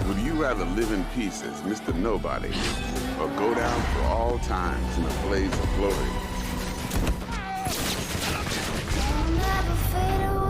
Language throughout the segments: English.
Would you rather live in peace as Mr. Nobody or go down for all times in a blaze of glory? I'll never fade away.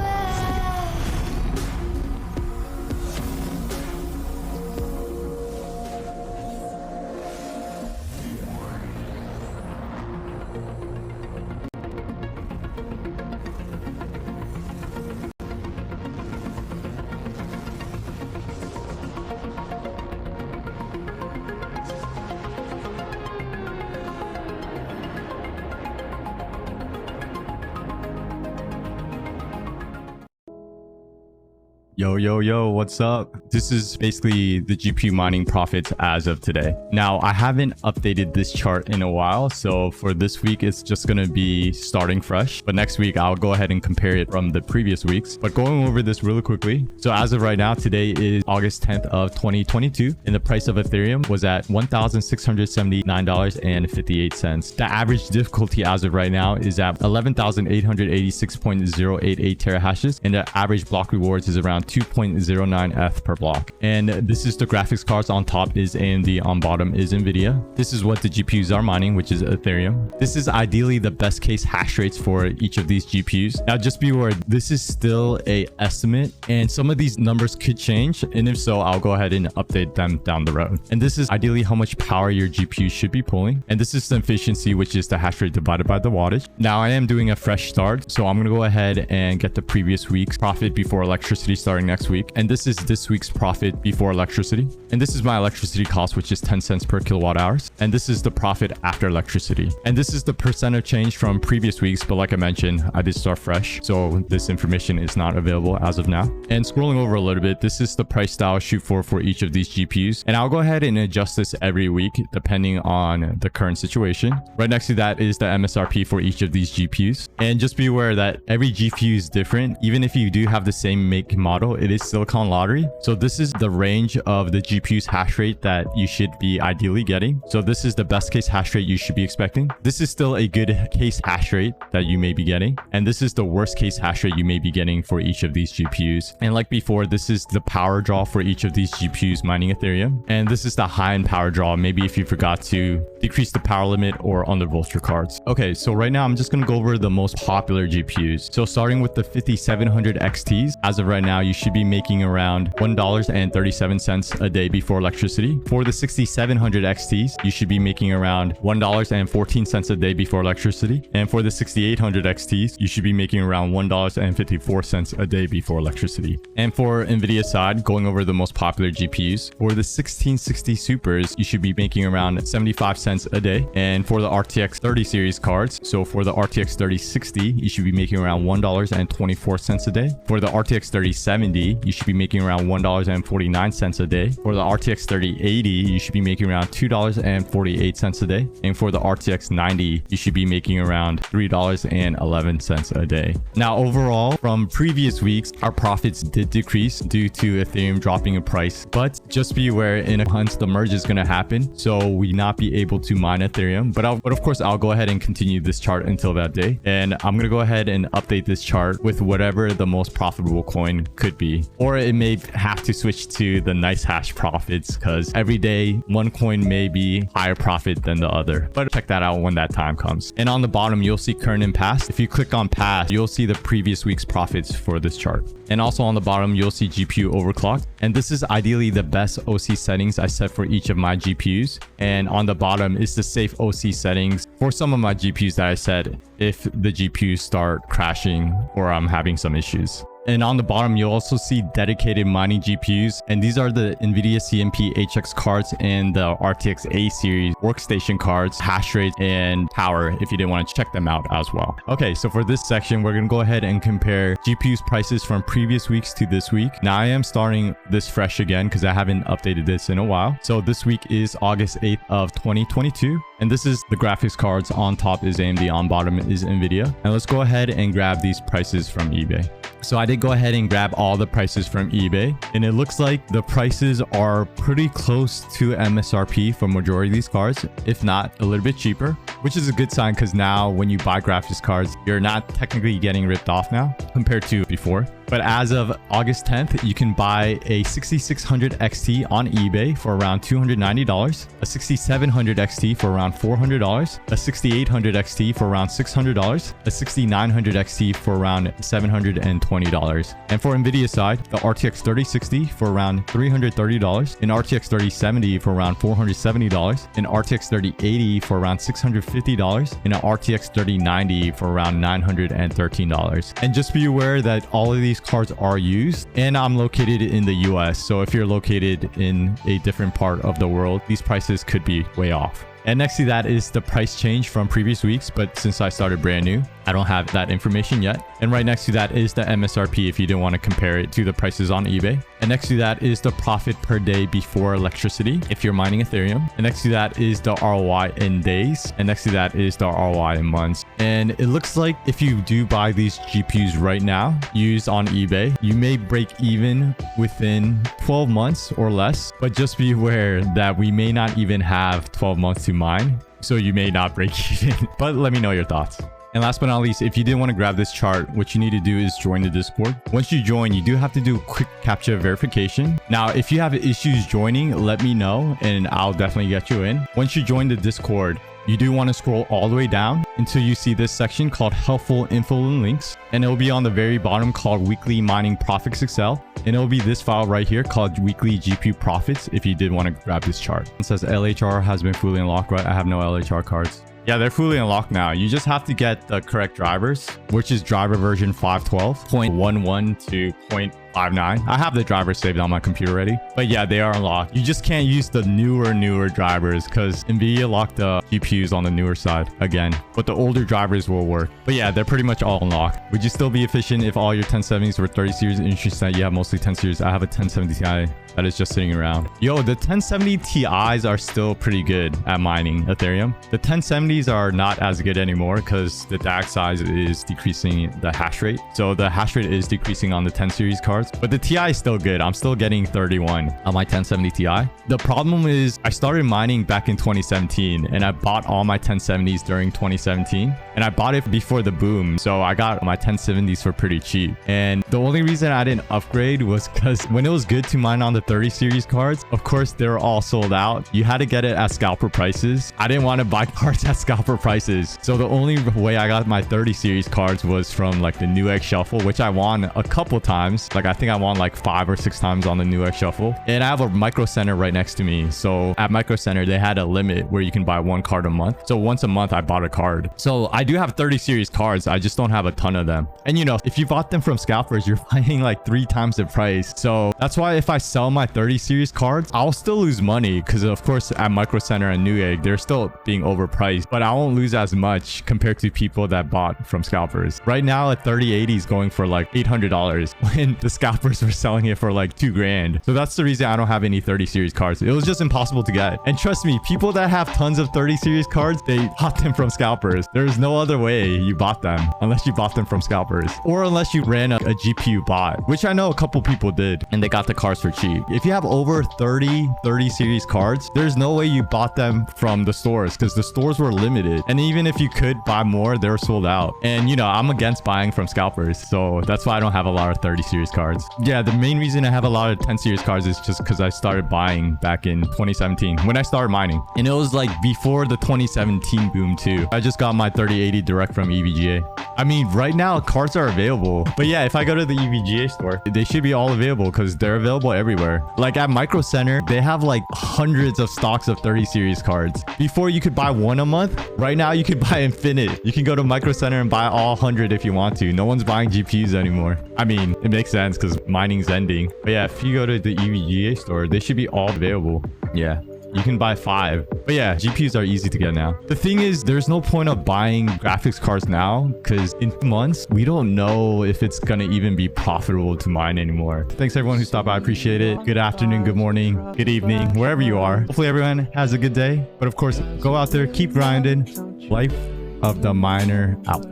Yo, what's up? This is basically the GPU mining profits as of today. Now, I haven't updated this chart in a while, so for this week, it's just going to be starting fresh. But next week, I'll go ahead and compare it from the previous weeks. But going over this really quickly. So as of right now, today is August 10th of 2022, and the price of Ethereum was at $1,679.58. The average difficulty as of right now is at 11,886.088 terahashes, and the average block rewards is around 2.09 ETH per block. And this is the graphics cards. On top is AMD, on bottom is NVIDIA. This is what the GPUs are mining, which is Ethereum. This is ideally the best case hash rates for each of these GPUs. Now just be aware, this is still a estimate and some of these numbers could change, and if so, I'll go ahead and update them down the road. And this is ideally how much power your GPU should be pulling, and this is the efficiency, which is the hash rate divided by the wattage. Now I am doing a fresh start, so I'm going to go ahead and get the previous week's profit before electricity starting next week, and this is this week's profit before electricity, and this is my electricity cost, which is 10 cents per kilowatt hours, and this is the profit after electricity, and this is the percent of change from previous weeks. But like I mentioned, I did start fresh, so this information is not available as of now. And scrolling over a little bit, this is the price that I'll shoot for each of these GPUs, and I'll go ahead and adjust this every week depending on the current situation. Right next to that is the MSRP for each of these GPUs, and just be aware that every GPU is different. Even if you do have the same make model, it is silicon lottery. So this is the range of the GPU's hash rate that you should be ideally getting. So this is the best case hash rate you should be expecting. This is still a good case hash rate that you may be getting, and this is the worst case hash rate you may be getting for each of these GPUs. And like before, this is the power draw for each of these GPUs mining Ethereum, and this is the high-end power draw, maybe if you forgot to decrease the power limit or undervolt your cards. Okay, so right now I'm just going to go over the most popular GPUs. So starting with the 5700 XTs, as of right now, you should be making around $1.37 a day before electricity. For the 6700 XTs, you should be making around $1.14 a day before electricity. And for the 6800 XTs, you should be making around $1.54 a day before electricity. And for NVIDIA side, going over the most popular GPUs, for the 1660 Supers, you should be making around 75 cents a day. And for the RTX 30 series cards, so for the RTX 3060, you should be making around $1.24 a day. For the RTX 3070, you should be making around $1.49 a day. For the RTX 3080, you should be making around $2.48 a day. And for the RTX 90, you should be making around $3.11 a day. Now, overall, from previous weeks, our profits did decrease due to Ethereum dropping in price, but just be aware, in a month, the merge is going to happen, so we not be able to mine Ethereum. But of course, I'll go ahead and continue this chart until that day, and I'm going to go ahead and update this chart with whatever the most profitable coin could be, or it may have to switch to the nice hash profits, because every day one coin may be higher profit than the other. But check that out when that time comes. And on the bottom, you'll see current and past. If you click on past, you'll see the previous week's profits for this chart. And also on the bottom, you'll see GPU overclocked. And this is ideally the best OC settings I set for each of my GPUs. And on the bottom is the safe OC settings for some of my GPUs that I set if the GPUs start crashing or I'm having some issues. And on the bottom, you'll also see dedicated mining GPUs. And these are the NVIDIA CMP HX cards and the RTX A series workstation cards, hash rate and power, if you didn't want to check them out as well. Okay, so for this section, we're going to go ahead and compare GPUs prices from previous weeks to this week. Now, I am starting this fresh again because I haven't updated this in a while. So this week is August 8th of 2022. And this is the graphics cards. On top is AMD, on bottom is NVIDIA. And let's go ahead and grab these prices from eBay. So I did go ahead and grab all the prices from eBay, and it looks like the prices are pretty close to MSRP for majority of these cards, if not a little bit cheaper, which is a good sign because now when you buy graphics cards, you're not technically getting ripped off now compared to before. But as of August 10th, you can buy a 6600 XT on eBay for around $290, a 6700 XT for around $400, a 6800 XT for around $600, a 6900 XT for around $720. And for Nvidia side, the RTX 3060 for around $330, an RTX 3070 for around $470, an RTX 3080 for around $650, and an RTX 3090 for around $913. And just be aware that all of these cards are used, and I'm located in the US, so if you're located in a different part of the world, these prices could be way off. And next to that is the price change from previous weeks, but since I started brand new, I don't have that information yet. And right next to that is the MSRP if you didn't want to compare it to the prices on eBay. And next to that is the profit per day before electricity if you're mining Ethereum. And next to that is the ROI in days. And next to that is the ROI in months. And it looks like if you do buy these GPUs right now, used on eBay, you may break even within 12 months or less. But just be aware that we may not even have 12 months to mine, so you may not break even. But let me know your thoughts. And last but not least, if you didn't want to grab this chart, what you need to do is join the Discord. Once you join, you do have to do a quick CAPTCHA verification. Now, if you have issues joining, let me know and I'll definitely get you in. Once you join the Discord, you do want to scroll all the way down until you see this section called helpful info and links. And it'll be on the very bottom called weekly mining profits Excel. And it'll be this file right here called weekly GPU profits if you did want to grab this chart. It says LHR has been fully unlocked, right? I have no LHR cards. Yeah, they're fully unlocked now. You just have to get the correct drivers, which is driver version 512.11 to 0.59. I have the drivers saved on my computer already. But yeah, they are unlocked. You just can't use the newer drivers because Nvidia locked the GPUs on the newer side again. But the older drivers will work. But yeah, they're pretty much all unlocked. Would you still be efficient if all your 1070s were 30 series? Interesting that you have mostly 10 series. I have a 1070 Ti that is just sitting around. Yo, the 1070 Ti's are still pretty good at mining Ethereum. The 1070s are not as good anymore because the DAG size is decreasing the hash rate. So the hash rate is decreasing on the 10 series cards, but the Ti is still good. I'm still getting 31 on my 1070 Ti. The problem is I started mining back in 2017 and I bought all my 1070s during 2017 and I bought it before the boom. So I got my 1070s for pretty cheap. And the only reason I didn't upgrade was because when it was good to mine on the 30 series cards, of course, they're all sold out. You had to get it at scalper prices. I didn't want to buy cards at scalper prices. So the only way I got my 30 series cards was from like the Newegg shuffle, which I won a couple times. Like I think I won like 5 or 6 times on the Newegg shuffle. And I have a micro center right next to me. So at micro center, they had a limit where you can buy 1 card a month. So once a month, I bought a card. So I do have 30 series cards. I just don't have a ton of them. And you know, if you bought them from scalpers, you're buying like 3 times the price. So that's why if I sell my 30 series cards, I'll still lose money because of course at micro center and Newegg, they're still being overpriced, but I won't lose as much compared to people that bought from scalpers. Right now a 3080 is going for like $800 when the scalpers were selling it for like $2,000. So that's the reason I don't have any 30 series cards. It was just impossible to get. And trust me, people that have tons of 30 series cards, they bought them from scalpers. There's no other way you bought them unless you bought them from scalpers or unless you ran a GPU bot, which I know a couple people did and they got the cards for cheap. If you have over 30 series cards, there's no way you bought them from the stores because the stores were limited. And even if you could buy more, they're sold out. And you know, I'm against buying from scalpers. So that's why I don't have a lot of 30 series cards. Yeah, the main reason I have a lot of 10 series cards is just because I started buying back in 2017 when I started mining. And it was like before the 2017 boom too. I just got my 3080 direct from EVGA. I mean, right now cards are available. But yeah, if I go to the EVGA store, they should be all available because they're available everywhere. Like at Micro Center, they have like hundreds of stocks of 30 series cards. Before you could buy 1 a month. Right now you could buy infinite. You can go to Micro Center and buy all 100 if you want to. No one's buying GPUs anymore. I mean, it makes sense because mining's ending. But yeah, if you go to the EVGA store, they should be all available. Yeah. You can buy 5. But yeah, GPUs are easy to get now. The thing is, there's no point of buying graphics cards now because in 2 months, we don't know if it's going to even be profitable to mine anymore. Thanks everyone who stopped by. I appreciate it. Good afternoon, good morning, good evening, wherever you are. Hopefully everyone has a good day. But of course, go out there, keep grinding. Life of the miner out.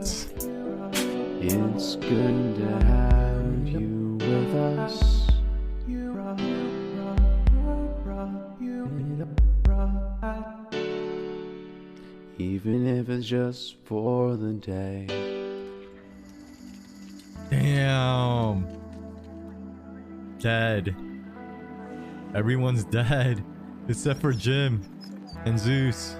It's good to have you with us. Even if it's just for the day. Damn. dead. Everyone's dead except for Jim and Zeus.